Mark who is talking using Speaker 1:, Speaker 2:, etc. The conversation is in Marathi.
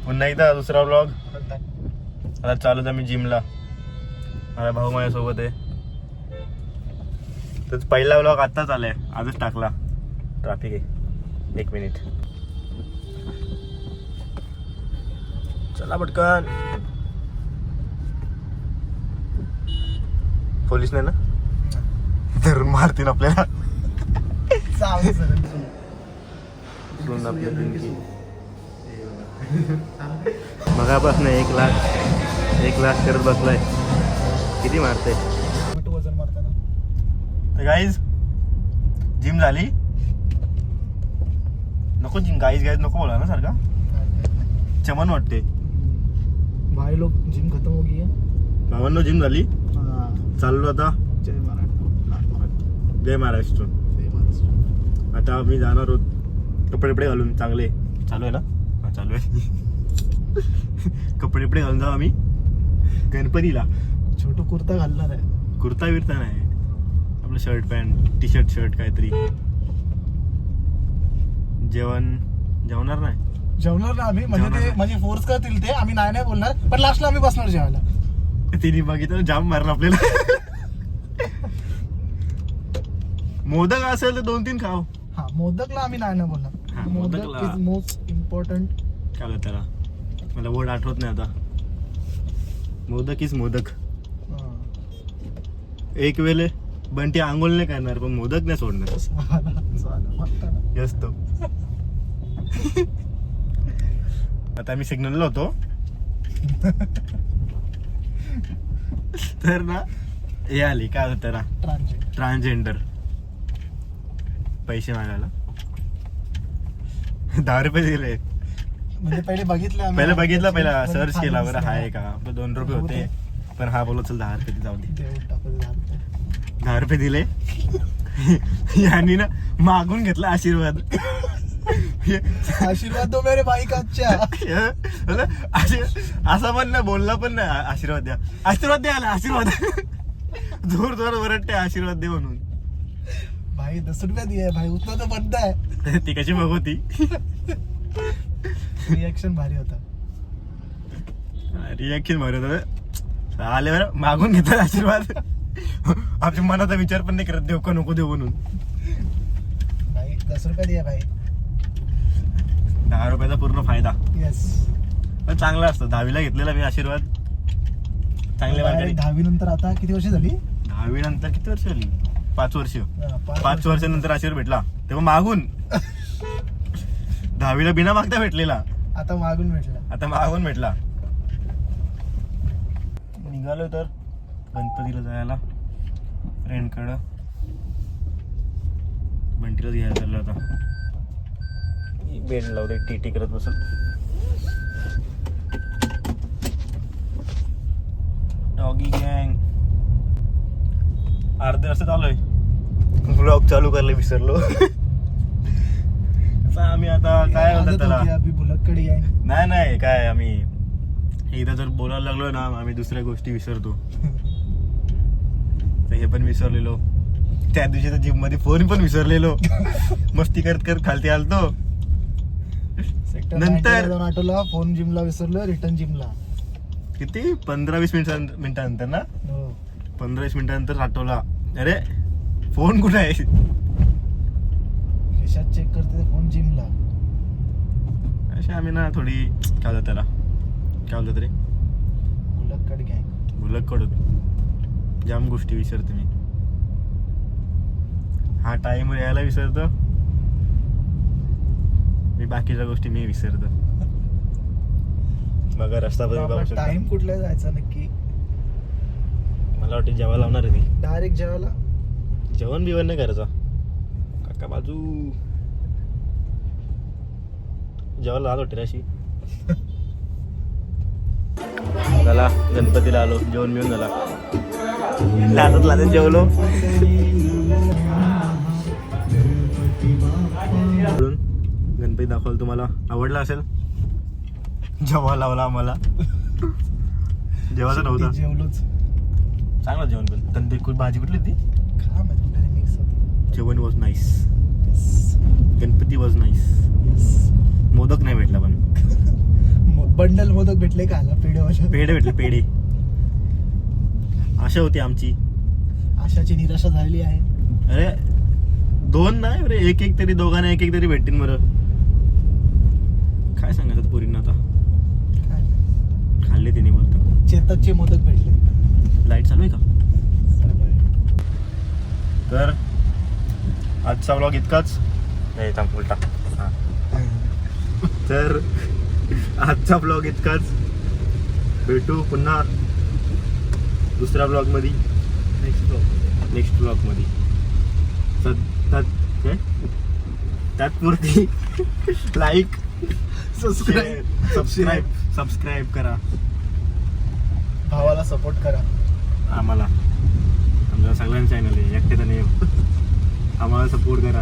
Speaker 1: पुन्हा एकदा दुसरा व्लॉग. आता चालूच आम्ही जिमला. माझा भाऊ माझ्यासोबत आहे. तर पहिला व्लॉग आत्ताच आलाय, आजच टाकला. ट्रॅफिक आहे, 1 मिनिट. चला पटकन. पोलीस नाही ना धरून मारतील आपल्याला. मगापासून 1 लाख करत बसलाय. किती मारते
Speaker 2: वजन मारताना.
Speaker 1: तर गाईज जिम झाली. नको जिम गाईज नको बोला ना सारखा. चमन वाटते.
Speaker 2: भाई लोग जिम खत्म हो गई है.
Speaker 1: भावांनो जिम झाली. चाललो आता.
Speaker 2: जय महाराष्ट्र.
Speaker 1: जय महाराष्ट्र. आता आम्ही जाणार आहोत कपडे घालून चांगले. चालू आहे ना? हा चालू आहे. कपडे घालून जाऊ आम्ही गणपतीला.
Speaker 2: छोटू कुर्ता घालणार आहे.
Speaker 1: कुर्ता बिर्ता नाही, आपलं शर्ट पॅन्ट टी शर्ट काहीतरी. जेवणार नाही.
Speaker 2: जेवणार ना आम्ही, म्हणजे ते म्हणजे फोर्स करतील ते. आम्ही नाही बोलणार, पण लास्टला आम्ही बसणार जेवायला.
Speaker 1: तिने बघितलं जाम मारलं आपल्याला. मोदक असेल तर 2-3 खाव.
Speaker 2: हा मोदकला आम्ही नाही बोलणार.
Speaker 1: हा,
Speaker 2: मोदक
Speaker 1: मोदकला.
Speaker 2: Is most important.
Speaker 1: काय बोलतात त्याला, मला वर्ड आठवत नाही आता. मोदक इज मोदक. एक वेळे बंटी आंघोळ नाही करणार, पण मोदक नाही सोडणार. यस तो. आता आम्ही सिग्नलला होतो. तर ना हे आली काय होतं त्याला, ट्रान्सजेंडर. पैसे मागायला 10 रुपये दिले.
Speaker 2: म्हणजे पहिले बघितलं,
Speaker 1: पहिला सर्च केला बरं आहे का. 2 रुपये होते, पण हा बोलत चल 10 रुपये जाऊ दे. 10 रुपये दिले. यांनी ना मागून घेतला आशीर्वाद.
Speaker 2: आशीर्वाद दो मेरे भाई का. अच्छा
Speaker 1: असा पण नाही, बोलला पण नाही आशीर्वाद द्या. आशीर्वाद द्या आला आशीर्वाद. जोर वरटते आशीर्वाद दे म्हणून.
Speaker 2: भाई 10 रुपया दिया है भाई, उतना तो बनता है.
Speaker 1: ती कशी बघवती.
Speaker 2: रिएक्शन भारी होता. आले बरं मागून घेतात आशीर्वाद. आमच्या मनाचा विचार पण नाही करत देऊ का नको देऊ म्हणून. भाई 10 रुपया दिया भाई.
Speaker 1: 10 रुपयाचा पूर्ण फायदा.
Speaker 2: येस.
Speaker 1: पण चांगला असतो. 10वीला घेतलेला मी आशीर्वाद. चांगले मार्क.
Speaker 2: 10वी नंतर आता किती वर्ष झाली?
Speaker 1: 10वी नंतर किती वर्ष झाली? 5 वर्ष. 5 वर्षानंतर आशीर्वाद भेटला, तेव्हा मागून. 10वीला बिना मागता भेटलेला,
Speaker 2: आता मागून भेटला.
Speaker 1: निघालो तर गणपतीला जायला फ्रेंडकडं. बंटीलाच घ्यायला चाललो आता. बेंड लावते टी करत बसल. डॉगी गँग. अर्धे वर्ष चालूय. ब्लॉग चालू करायला विसरलो. आम्ही आता काय होतं त्याला, नाही काय आम्ही एकदा जर बोलायला लागलो ना, आम्ही दुसऱ्या गोष्टी विसरतो. तर हे पण विसरलेलो. त्या दिवशी तर जिम मध्ये फोन पण विसरलेलो. मस्ती करत खालती आलतो. नंतर
Speaker 2: आठवला फोन जिमला विसरलो. रिटर्न जिमला
Speaker 1: किती 15-20 मिनिटानंतर ना, 15-20 मिनिटानंतर आठवला, अरे फोन कुठे आहे.
Speaker 2: खिशात चेक करते फोन जिमला.
Speaker 1: अशा आम्ही ना थोडी काय होतं त्याला, काय बोलतात रे, भुलक्कड होतो. जाम गोष्टी विसरते मी. हा टाइमवर यायला विसरतो मी, बाकीच्या गोष्टी मी विसरतो. बघा रस्ता पण
Speaker 2: टाइम कुठला जायचा नक्की.
Speaker 1: मला वाटतं जेवायला लावणार आहे ती.
Speaker 2: डायरेक्ट जेवायला.
Speaker 1: जेवण बिवण नाही करायचा काका बाजू. जेवायला आलो वाटते अशी. झाला गणपतीला आलो, जेवण मिळून झाला. लाजत जेवलो. गणपती दाखवलं तुम्हाला, आवडला असेल. जेव्हा लावला आम्हाला. जेवायचं नव्हतं,
Speaker 2: जेवलोच.
Speaker 1: चांगलं जेवण. पण तंदूरी खूप भाजी कुठली ती.
Speaker 2: मिक्स होतं.
Speaker 1: जेवण was nice. Ganpati was nice. Modak नाही भेटला पण
Speaker 2: बंडल मोदक भेटले का पेढे
Speaker 1: पेढे भेटले पेढे. आशा होती आमची.
Speaker 2: आशाची निराशा झालेली आहे.
Speaker 1: अरे 2 नाही रे, एक तरी दोघांना एक तरी भेटतील. बरं काय सांगायचं पोरींना आता.
Speaker 2: काय
Speaker 1: खाल्ले तिने बोलतो.
Speaker 2: चेतकचे मोदक भेटले.
Speaker 1: लाईट चालू आहे का? तर आजचा व्लॉग इतकाच. नाही थांब उलटा. तर आजचा ब्लॉग इतकाच. भेटू पुन्हा दुसऱ्या ब्लॉग मध्ये, नेक्स्ट ब्लॉग मध्ये. त्यापुरती लाईक सबस्क्राईब करा.
Speaker 2: भावाला सपोर्ट करा.
Speaker 1: आम्हाला आमच्या सगळ्यांचं चॅनल आहे, एकट्याचा नाही. आम्हाला सपोर्ट करा.